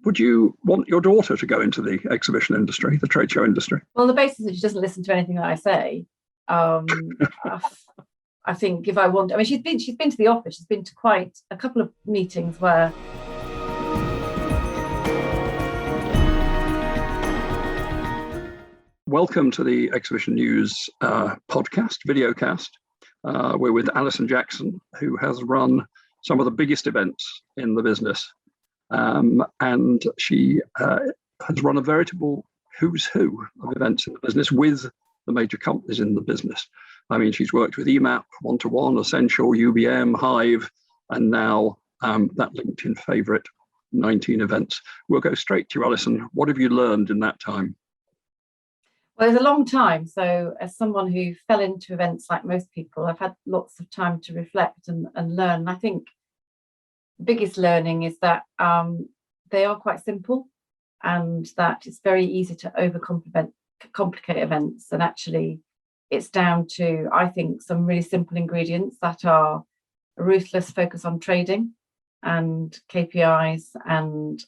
Would you want your daughter to go into the exhibition industry, the trade show industry? Well, on the basis that she doesn't listen to anything that I say, I think if I want, I mean, she's been to the office. She's been to quite a couple of meetings where. Welcome to the Exhibition News podcast, videocast. We're with Alison Jackson, who has run some of the biggest events in the business. And she has run a veritable who's who of events in the business with the major companies in the business. I mean, she's worked with Emap, One-to-One, Essential, UBM, Hive, and now that LinkedIn favorite, 19 events. We'll go straight to you, Alison. What have you learned in that time? Well, it's a long time. So as someone who fell into events like most people, I've had lots of time to reflect and learn. And I think the biggest learning is that they are quite simple and that it's very easy to overcomplicate events. And actually, it's down to, I think, some really simple ingredients that are a ruthless focus on trading and KPIs and,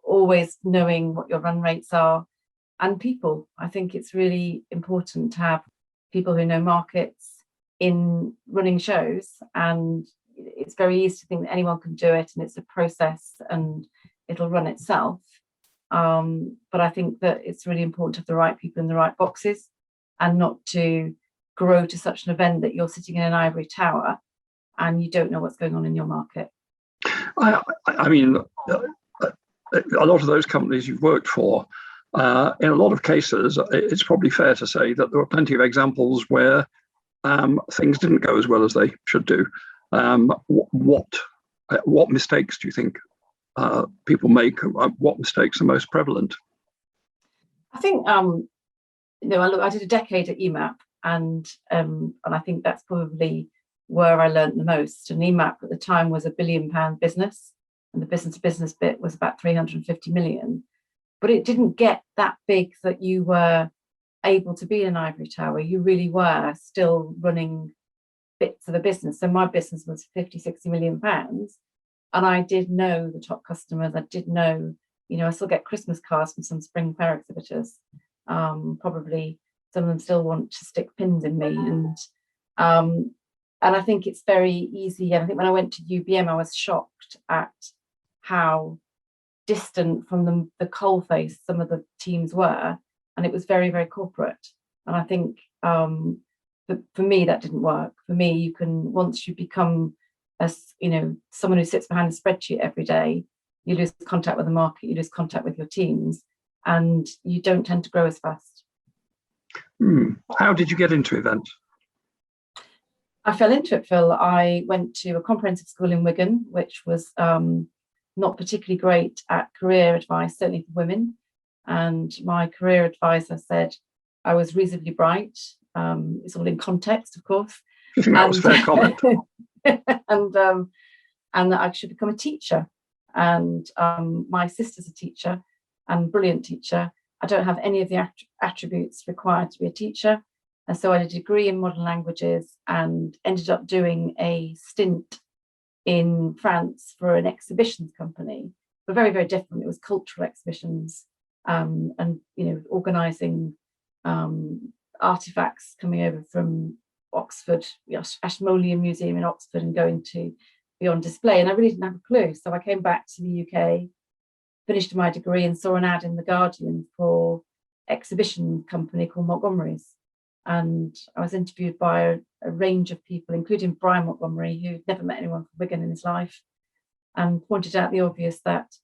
always knowing what your run rates are. And people, I think it's really important to have people who know markets in running shows. And it's very easy to think that anyone can do it and it's a process and it'll run itself. But I think that it's really important to have the right people in the right boxes and not to grow to such an event that you're sitting in an ivory tower and you don't know what's going on in your market. I mean, a lot of those companies you've worked for, in a lot of cases, it's probably fair to say that there were plenty of examples where things didn't go as well as they should do. What mistakes do you think people make? What mistakes are most prevalent? I think I did a decade at Emap, and I think that's probably where I learned the most. And Emap at the time was £1 billion business, and the business-to-business bit was about 350 million. But it didn't get that big that you were able to be an ivory tower. You really were still running bits of the business. So my business was 50-60 million pounds. And I did know the top customers. I did know, I still get Christmas cards from some spring fair exhibitors. Probably some of them still want to stick pins in me. And I think it's very easy. And I think when I went to UBM, I was shocked at how distant from the coalface some of the teams were, and it was very, very corporate. And I think for me that didn't work. For me, you can, once you become someone who sits behind a spreadsheet every day, you lose contact with the market, you lose contact with your teams, and you don't tend to grow as fast. How did you get into events? I fell into it, Phil. I went to a comprehensive school in Wigan, which was not particularly great at career advice, certainly for women. And my career advisor said I was reasonably bright. It's all in context, of course. I think that was a fair comment. and that I should become a teacher. And my sister's a teacher and brilliant teacher. I don't have any of the attributes required to be a teacher. And so I did a degree in modern languages and ended up doing a stint in France for an exhibitions company, but very, very different. It was cultural exhibitions and organising artifacts coming over from Oxford, Ashmolean Museum in Oxford, and going to be on display. And I really didn't have a clue. So I came back to the UK, finished my degree, and saw an ad in The Guardian for exhibition company called Montgomery's. And I was interviewed by a range of people, including Brian Montgomery, who'd never met anyone from Wigan in his life, and pointed out the obvious that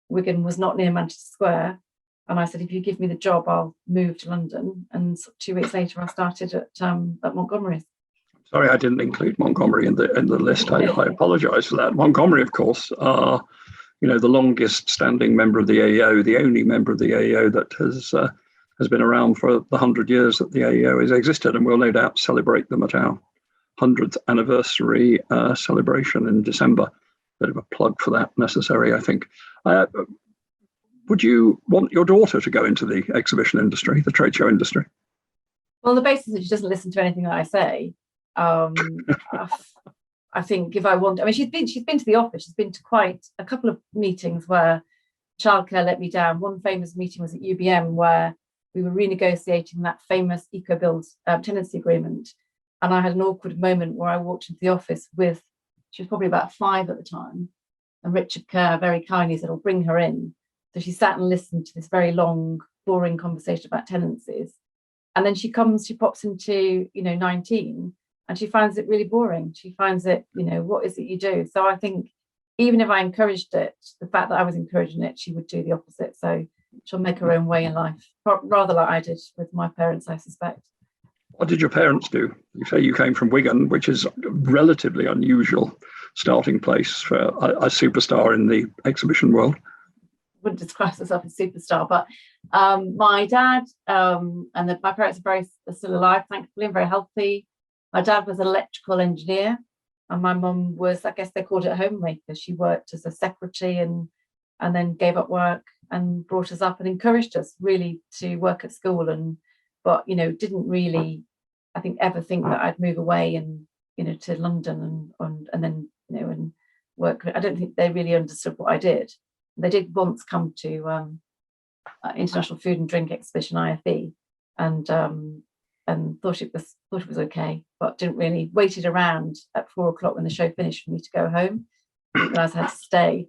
Wigan was not near Manchester Square. And I said, if you give me the job, I'll move to London. And 2 weeks later, I started at Montgomery's. Sorry, I didn't include Montgomery in the list. I apologise for that. Montgomery, of course, are the longest standing member of the AEO, the only member of the AEO that has been around for the 100 years that the AEO has existed, and we'll no doubt celebrate them at our 100th anniversary celebration in December. Bit of a plug for that necessary, I think. Would you want your daughter to go into the exhibition industry, the trade show industry? Well, on the basis that she doesn't listen to anything that I say, I think if I want, I mean, she's been to the office. She's been to quite a couple of meetings where childcare let me down. One famous meeting was at UBM where we were renegotiating that famous eco-build tenancy agreement. And I had an awkward moment where I walked into the office with, she was probably about 5 at the time, and Richard Kerr very kindly said, I'll bring her in. So she sat and listened to this very long, boring conversation about tenancies. And then she pops into, 19, and she finds it really boring. She finds it, what is it you do? So I think even if I encouraged it, the fact that I was encouraging it, she would do the opposite. So she'll make her own way in life, rather like I did with my parents, I suspect. What did your parents do? You say you came from Wigan, which is a relatively unusual starting place for a superstar in the exhibition world. Wouldn't describe myself as superstar, but my dad my parents are still alive, thankfully, and very healthy. My dad was an electrical engineer, and my mum was, I guess they called it a homemaker. She worked as a secretary and then gave up work and brought us up and encouraged us really to work at school, but didn't really, I think, ever think that I'd move away and to London and then and work. I don't think they really understood what I did. They did once come to International Food and Drink Exhibition IFE and thought it was okay, but didn't really, waited around at 4 o'clock when the show finished for me to go home. Didn't realise I had to stay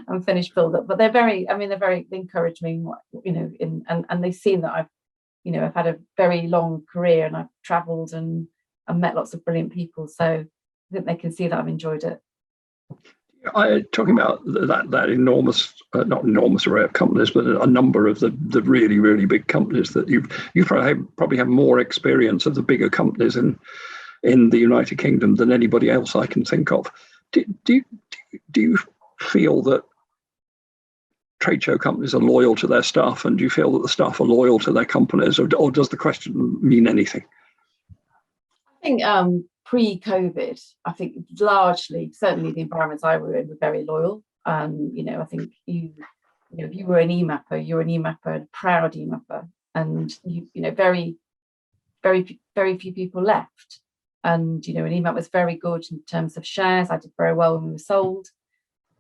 and finish build up. But they encourage me, and they've seen that I've had a very long career and I've travelled and met lots of brilliant people. So I think they can see that I've enjoyed it. Talking about that enormous, not enormous array of companies, but a number of the really, really big companies that you probably have more experience of the bigger companies in the United Kingdom than anybody else I can think of. Do you feel that trade show companies are loyal to their staff, and do you feel that the staff are loyal to their companies, or does the question mean anything? I think pre-COVID, I think largely, certainly the environments I were in were very loyal. I think if you were an Emapper, you're an Emapper, a proud Emapper, and very, very, very few people left. And an Emap was very good in terms of shares. I did very well when we were sold.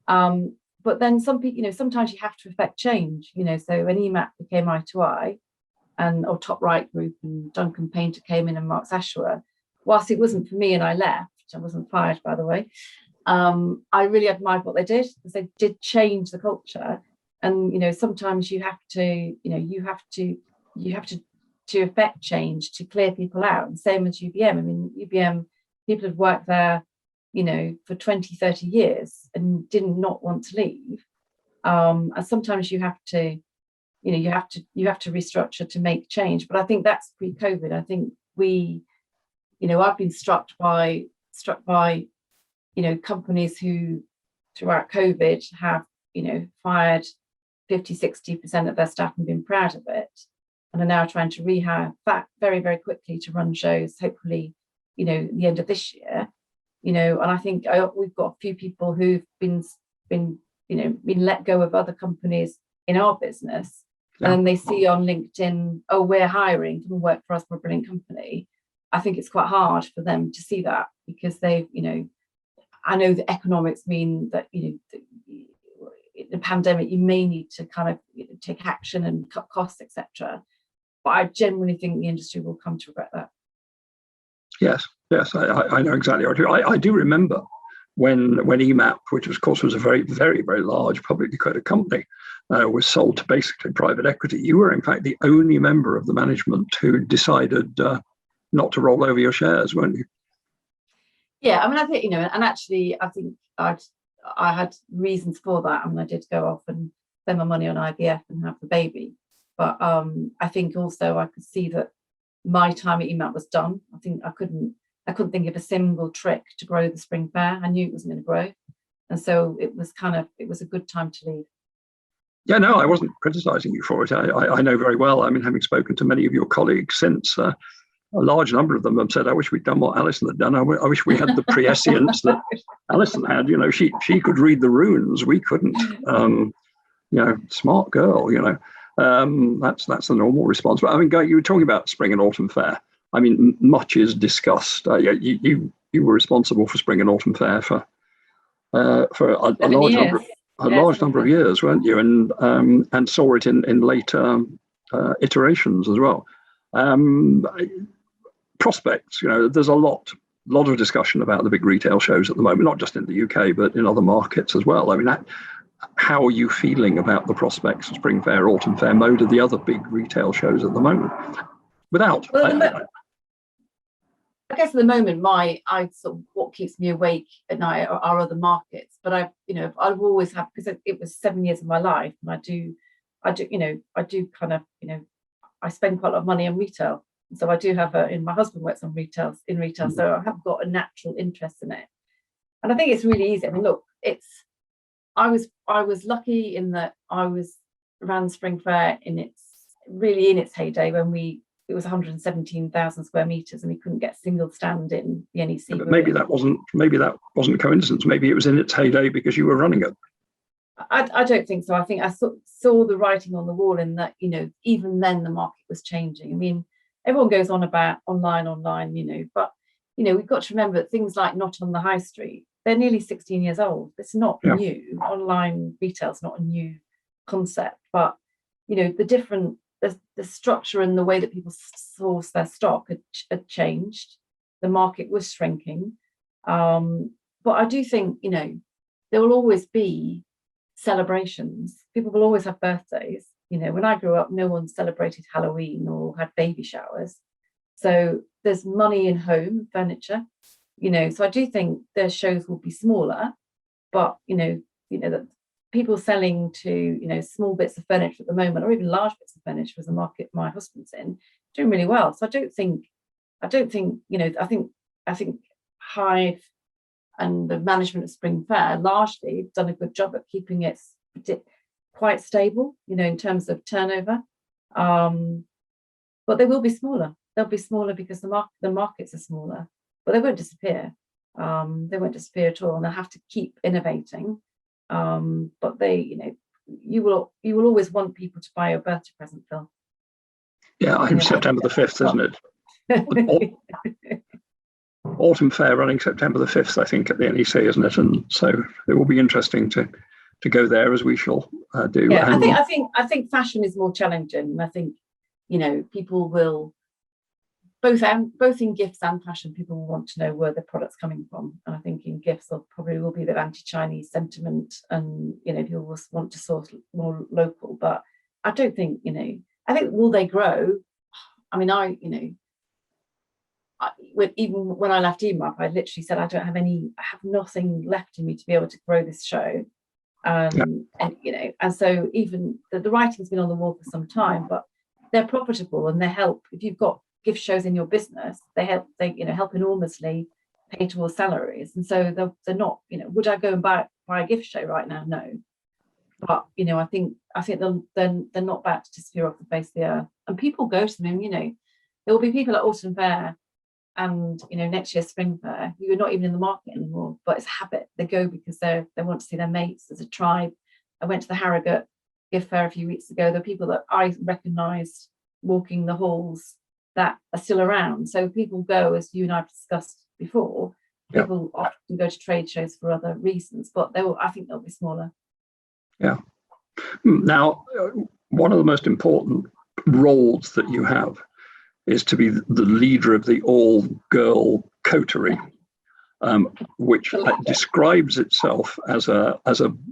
But then some people, sometimes you have to affect change. So when Emap became Eye to Eye, or Top Right Group, and Duncan Painter came in and Mark Sashua, whilst it wasn't for me and I left, I wasn't fired, by the way, I really admired what they did, because they did change the culture. And sometimes you have to affect change to clear people out. And same as UBM. I mean, UBM, people had worked there for 20, 30 years and did not want to leave. And sometimes you have to restructure to make change. But I think that's pre-COVID. I think I've been struck by companies who throughout COVID have fired 50-60% of their staff and been proud of it, and are now trying to rehire that very, very quickly to run shows, hopefully the end of this year. And I think we've got a few people who've been let go of other companies in our business, and then they see on LinkedIn, oh, we're hiring, come and work for us, we're a brilliant company. I think it's quite hard for them to see that, because they've, I know the economics mean that, in the pandemic, you may need to kind of take action and cut costs, etc. But I genuinely think the industry will come to regret that. Yes, I know exactly what you do. I do remember when Emap, which of course was a very, very, very large publicly traded company, was sold to basically private equity. You were in fact the only member of the management who decided not to roll over your shares, weren't you? Yeah, I mean, I think and actually, I think I had reasons for that. I mean, I did go off and spend my money on IVF and have the baby, but I think also I could see that my time at Emap was done. I think I couldn't think of a single trick to grow the spring fair. I knew it wasn't going to grow, and so it was a good time to leave. Yeah, no, I wasn't criticising you for it. I know very well. I mean, having spoken to many of your colleagues since. A large number of them have said, I wish we'd done what Alison had done. I wish we had the prescience that Alison had. She could read the runes. We couldn't. Smart girl, that's the normal response. But I mean, Guy, you were talking about Spring and Autumn Fair. I mean, much is discussed. You were responsible for Spring and Autumn Fair for a large number of a Yes, large number of years, weren't you? And saw it in later iterations as well. Um, Prospects, there's a lot of discussion about the big retail shows at the moment, not just in the UK, but in other markets as well. I mean, how are you feeling about the prospects of Spring Fair, Autumn Fair, Moda, the other big retail shows at the moment? Without, I guess at the moment, I sort of what keeps me awake at night are other markets. But I've always had, because it was 7 years of my life, and I do kind of, I spend quite a lot of money on retail. So I do have my husband works in retail, so I have got a natural interest in it. And I think it's really easy. I mean, look, I was lucky in that I ran Spring Fair in its heyday when it was 117,000 square meters and we couldn't get a single stand in the NEC. But maybe that wasn't a coincidence. Maybe it was in its heyday because you were running it. I don't think so. I think I saw the writing on the wall in that, even then the market was changing. I mean, everyone goes on about online, but we've got to remember that things like Not on the High Street, they're nearly 16 years old. It's not new. Online retail is not a new concept, but the structure and the way that people source their stock had changed. The market was shrinking, but I do think there will always be celebrations. People will always have birthdays. When I grew up, no one celebrated Halloween or had baby showers. So there's money in home furniture, so I do think their shows will be smaller, but that people selling to small bits of furniture at the moment, or even large bits of furniture, was the market my husband's in, doing really well. So I think Hive and the management of Spring Fair largely have done a good job at keeping it quite stable, in terms of turnover. But they will be smaller. They'll be smaller because the markets are smaller, but they won't disappear. They won't disappear at all, and they'll have to keep innovating. But you will always want people to buy your birthday present, Phil. Yeah, I think September the 5th, isn't it? Autumn Fair running September the 5th, I think, at the NEC, isn't it? And so it will be interesting to go there, as we shall do. Yeah, I think fashion is more challenging, and I think people will both in gifts and fashion, people will want to know where the product's coming from. And I think in gifts there probably will be a bit of anti-Chinese sentiment, and people will want to source more local. But I don't think I think, will they grow? I mean, even when I left Emap, I literally said I have nothing left in me to be able to grow this show. And so even the writing's been on the wall for some time, but they're profitable and they help. If you've got gift shows in your business, they help enormously pay towards salaries. And so they're not, would I go and buy a gift show right now? No. But I think they're not about to disappear off the face of the earth. And people go to them, there will be people at Autumn Fair and next year's Spring Fair who are not even in the market anymore, but it's a habit. They go because they want to see their mates as a tribe. I went to the Harrogate gift fair a few weeks ago. There are people that I recognised walking the halls that are still around. So people go, as you and I have discussed before. People often go to trade shows for other reasons, but I think they'll be smaller. Yeah. Now, one of the most important roles that you have is to be the leader of the All Girl Coterie, which describes itself as a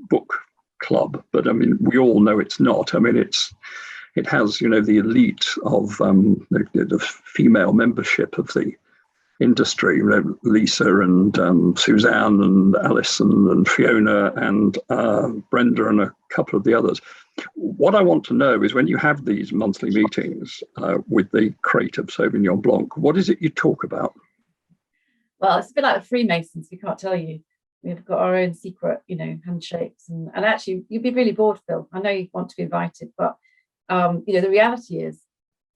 book club, but I mean, we all know it's not. I mean, it has the elite of the female membership of the industry, Lisa and Suzanne and Alison and Fiona and Brenda and a couple of the others. What I want to know is, when you have these monthly meetings with the crate of Sauvignon Blanc, what is it you talk about? Well, it's a bit like the Freemasons. We can't tell you. We've got our own secret, handshakes. And actually, you'd be really bored, Phil. I know you want to be invited, but the reality is,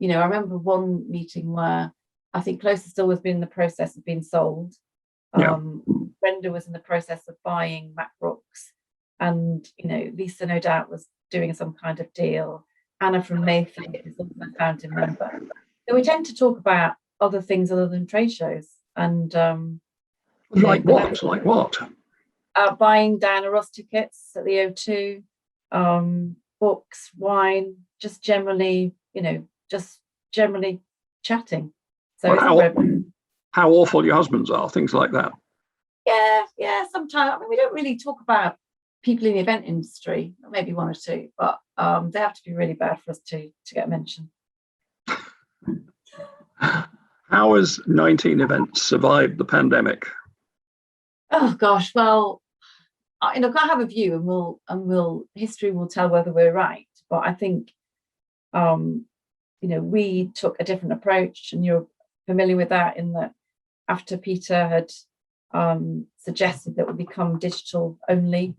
I remember one meeting where I think Closer Still was in the process of being sold. Brenda was in the process of buying Mac Brooks, and Lisa no doubt was doing some kind of deal. Anna from Mayfield is also a founding member. So we tend to talk about other things other than trade shows. And like what? buying Diana Ross tickets at the O2, books, wine, just generally, just generally chatting. So Well, how awful your husbands are, things like that. Yeah, sometimes. I mean, we don't really talk about people in the event industry, maybe one or two, but they have to be really bad for us to get mentioned. How has 19 Events survived the pandemic? Oh gosh, well, I have a view, and history will tell whether we're right. But I think, we took a different approach, and you're familiar with that, in that after Peter had suggested that we become digital only,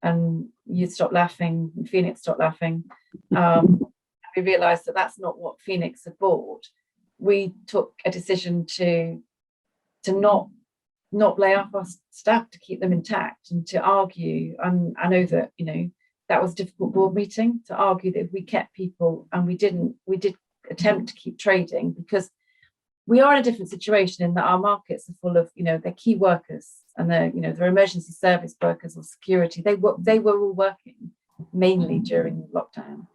and you'd stop laughing, and Phoenix stopped laughing. We realised that that's not what Phoenix had bought. We took a decision to not lay off our staff, to keep them intact, and to argue. And I know that that was a difficult board meeting, to argue that if we kept people, and we did attempt to keep trading, because we are in a different situation in that our markets are full of they're key workers, and they're emergency service workers or security. They were all working mainly during lockdown.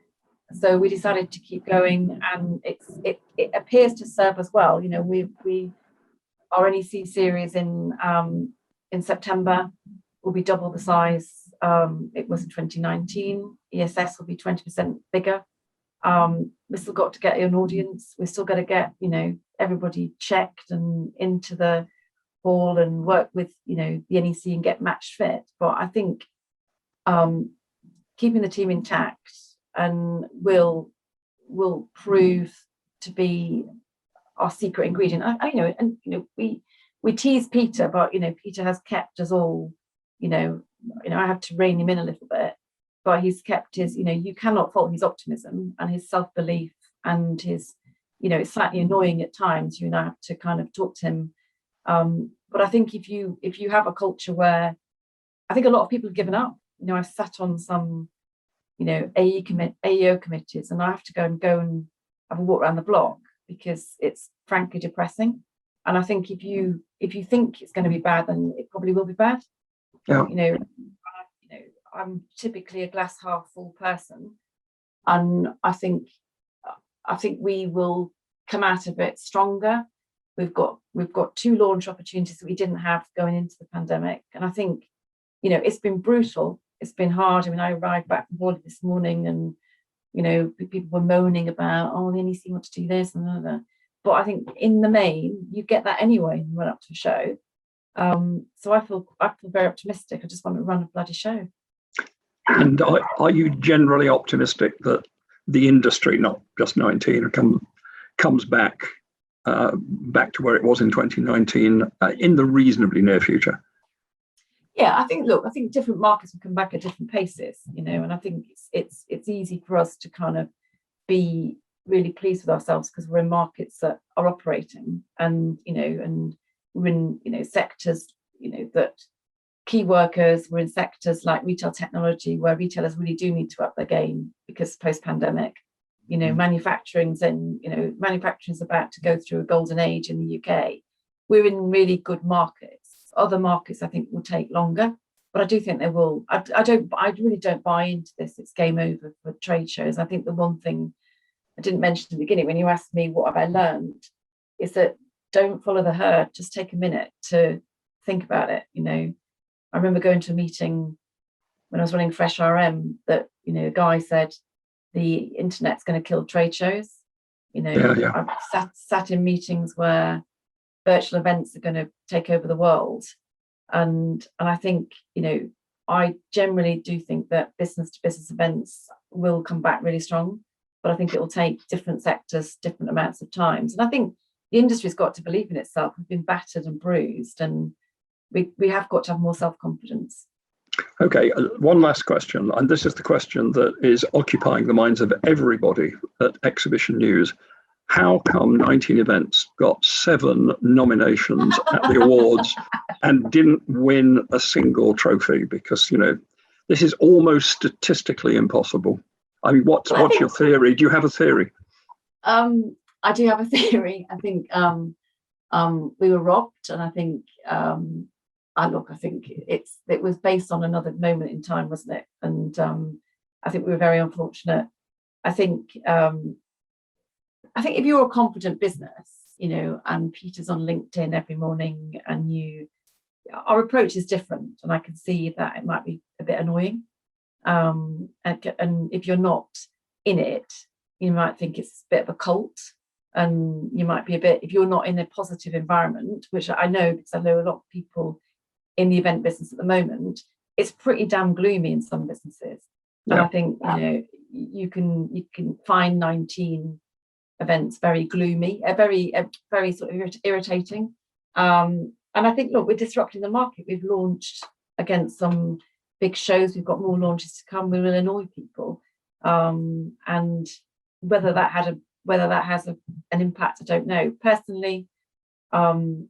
So we decided to keep going, and it appears to serve us well. Our NEC series in September will be double the size it was in 2019. ESS will be 20% bigger. We still got to get an audience. We still got to get everybody checked and into the hall and work with the NEC and get match fit. But I think keeping the team intact and will prove to be our secret ingredient. We tease Peter, but Peter has kept us all. I have to rein him in a little bit, but he's kept his. You cannot fault his optimism and his self-belief and his. It's slightly annoying at times. You have to kind of talk to him. But I think if you have a culture where, I think a lot of people have given up. I've sat on some AEO committees, and I have to go and have a walk around the block, because it's frankly depressing. And I think if you think it's going to be bad, then it probably will be bad. Yeah. I'm typically a glass half full person, and I think we will come out of it stronger. We've got 2 launch opportunities that we didn't have going into the pandemic, and I think it's been brutal. It's been hard. I mean, I arrived back from holiday this morning, and people were moaning about, the NEC want to do this and that. But I think in the main, you get that anyway when you run up to a show. So I feel very optimistic. I just want to run a bloody show. And are you generally optimistic that the industry, not just 19, comes back to where it was in 2019 in the reasonably near future? Yeah, I think different markets will come back at different paces, and I think it's easy for us to kind of be really pleased with ourselves because we're in markets that are operating, and and we're in sectors that key workers. We're in sectors like retail technology, where retailers really do need to up their game, because post-pandemic manufacturing's about to go through a golden age in the UK. We're in really good markets. Other markets I think will take longer, but I do think they will. I really don't buy into this. It's game over for trade shows. I think the one thing I didn't mention at the beginning, when you asked me what have I learned, is that don't follow the herd. Just take a minute to think about it. I remember going to a meeting when I was running Fresh RM that a guy said the internet's going to kill trade shows. Yeah. I've sat in meetings where virtual events are going to take over the world, and I think I generally do think that business to business events will come back really strong, but I think it will take different sectors different amounts of times. And I think the industry's got to believe in itself. We've been battered and bruised, and we have got to have more self-confidence. Okay, one last question, and this is the question that is occupying the minds of everybody at Exhibition News. How come 19 Events got 7 nominations at the awards and didn't win a single trophy? Because, this is almost statistically impossible. I mean, what's your theory? Do you have a theory? I do have a theory. I think we were robbed, and I think look, I think it was based on another moment in time, wasn't it? And I think we were very unfortunate. I think if you're a confident business, and Peter's on LinkedIn every morning, and our approach is different, and I can see that it might be a bit annoying. And if you're not in it, you might think it's a bit of a cult, and you might be if you're not in a positive environment, which I know because I know a lot of people in the event business at the moment, it's pretty damn gloomy in some businesses. And I think you can find 19 events very gloomy, very sort of irritating. And I think, look, we're disrupting the market. We've launched against some big shows. We've got more launches to come. We will annoy people, and whether that has an impact, I don't know. Personally, I'm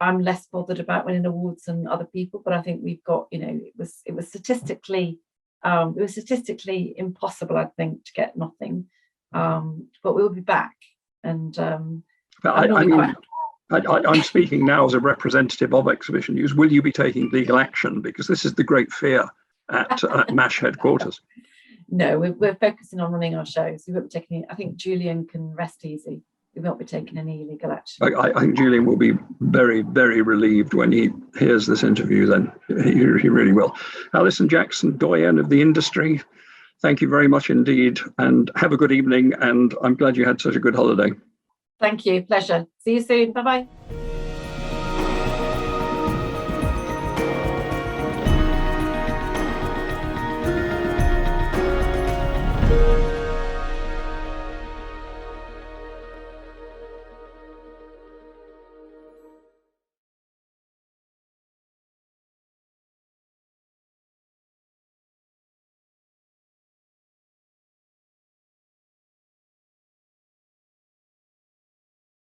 less bothered about winning awards than other people, but I think we've got, it was statistically impossible, I think, to get nothing. But we'll be back, and I'm speaking now as a representative of Exhibition News. Will you be taking legal action? Because this is the great fear at MASH headquarters. No, we're focusing on running our shows. We won't be taking. I think Julian can rest easy. We won't be taking any legal action. I think Julian will be very, very relieved when he hears this interview. Then he really will. Alison Jackson, doyen of the industry, thank you very much indeed, and have a good evening. And I'm glad you had such a good holiday. Thank you. Pleasure. See you soon. Bye-bye.